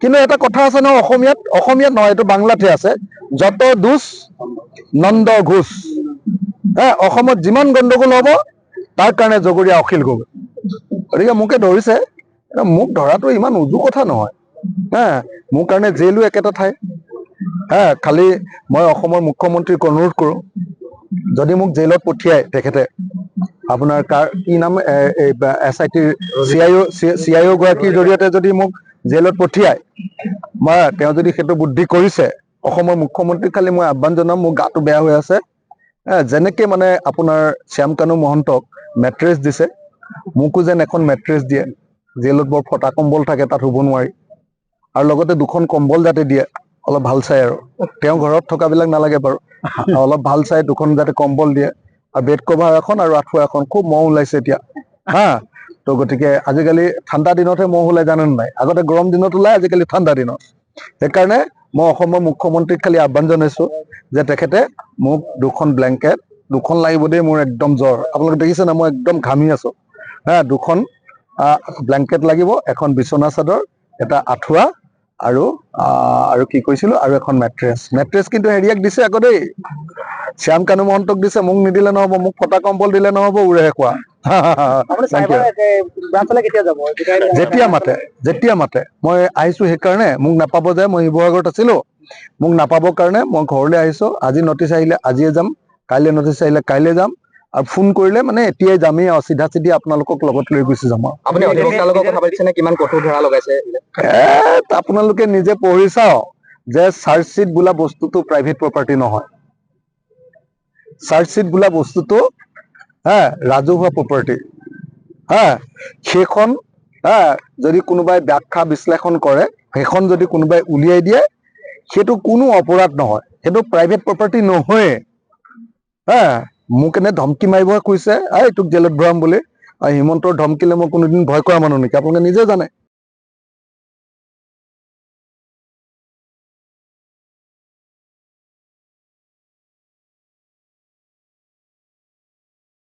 কিন্তু এটা কথা আছে ন, অসমীয়াত নহয়, এইটো বাংলাতে আছে, যত দোষ নন্দ ঘোষ। অসমত যিমান গণ্ডগোল হ'ব তাৰ কাৰণে জগৰীয়া অখিল গগৈ। গতিকে মোকে ধৰিছে, মোক ধৰাটো ইমান উজু কথা নহয়। মোৰ কাৰণে জেইলো একেটা ঠাই। খালি মই অসমৰ মুখ্যমন্ত্ৰীক অনুৰোধ কৰো, যদি মোক জেইলত পঠিয়ায় তেখেতে, আপোনাৰ কি নাম, SITৰ CIO গৰাকীৰ জৰিয়তে যদি মোক জেলত পঠিয়ায়, তেওঁ যদি সেইটো বুদ্ধি কৰিছে, অসমৰ মুখ্যমন্ত্ৰীক খালি মই আহ্বান জনাম, মোৰ গাটো বেয়া হৈ আছে, যেনেকে মানে আপোনাৰ শ্যামকানু মহন্তক মেট্ৰেছ দিছে, মোকো যেন এখন মেট্ৰেছ দিয়ে। জেলত বৰ ফটা কম্বল থাকে, তাত শুব নোৱাৰি, আৰু লগতে 2খন কম্বল যাতে দিয়ে, অলপ ভাল চাই। আৰু তেওঁ ঘৰত থকাবিলাক নালাগে বাৰু, অলপ ভাল চাই 2খন যাতে কম্বল দিয়ে, আৰু বেড কভাৰ এখন আৰু আঁঠুৱা এখন। খুব মহ ওলাইছে এতিয়া, তো গতিকে আজিকালি ঠাণ্ডা দিনতহে মহ ওলাই, জানে নাই? আগতে গৰম দিনত ওলাই, আজিকালি ঠাণ্ডা দিনত। সেইকাৰণে মই অসমৰ মুখ্যমন্ত্ৰীক খালি আহ্বান জনাইছো যে তেখেতে মোক 2খন ব্লেংকেট, 2খন লাগিব দেই, মোৰ একদম জ্বৰ, আপোনালোকে দেখিছে না, মই একদম ঘামি আছো। 2খন ব্লেংকেট লাগিব, এখন বিচনা চাদৰ, এটা আঁঠুৱা, আৰু কি কৈছিলো, আৰু এখন মেট্ৰেছ কিন্তু হেৰিয়াক দিছে আকৌ দেই, শ্যামকানু মহন্তক দিছে, মোক নিদিলে নহব, মোক ফটা কম্বল দিলে নহব, উৰেহে কোৱা। যেতিয়া মাতে মই আহিছো, সেইকাৰণে মোক নাপাব যে, মই শিৱসাগৰত আছিলো, মোক নাপাবৰ কাৰণে মই ঘৰলৈ আহিছো। আজি নটিচ আহিলে আজিয়ে যাম, কাইলৈ নটিচ আহিলে কাইলৈ যাম, আৰু ফোন কৰিলে মানে এতিয়াই যামেই, আৰু চিধা চিধি আপোনালোকক লগত লৈ গুচি যাম। আপুনি অধিবক্তাৰ লগত কথা পাতিছেনে, কিমান কঠোৰ ধৰা লগাইছে? আপোনালোকে নিজে পঢ়ি চাওক যে চাৰ্জশ্বিট বোলা বস্তুটো প্ৰাইভেট প্ৰপাৰ্টি নহয়। চাৰ্জশ্বিট বোলা বস্তুটো ৰাজহুৱা প্ৰপাৰ্টি। সেইখন যদি কোনোবাই ব্যাখ্যা বিশ্লেষণ কৰে, সেইখন যদি কোনোবাই উলিয়াই দিয়ে, সেইটো কোনো অপৰাধ নহয়, সেইটো প্ৰাইভেট প্ৰপাৰ্টি নহয়ে। মোক এনে ধমকি মাৰিব কৈছে, তোক জেলত ভৰাম বুলি। হিমন্তৰ ধমকিলে মই কোনোদিন ভয় কৰা মানুহ নেকি, আপোনালোকে নিজে জানে।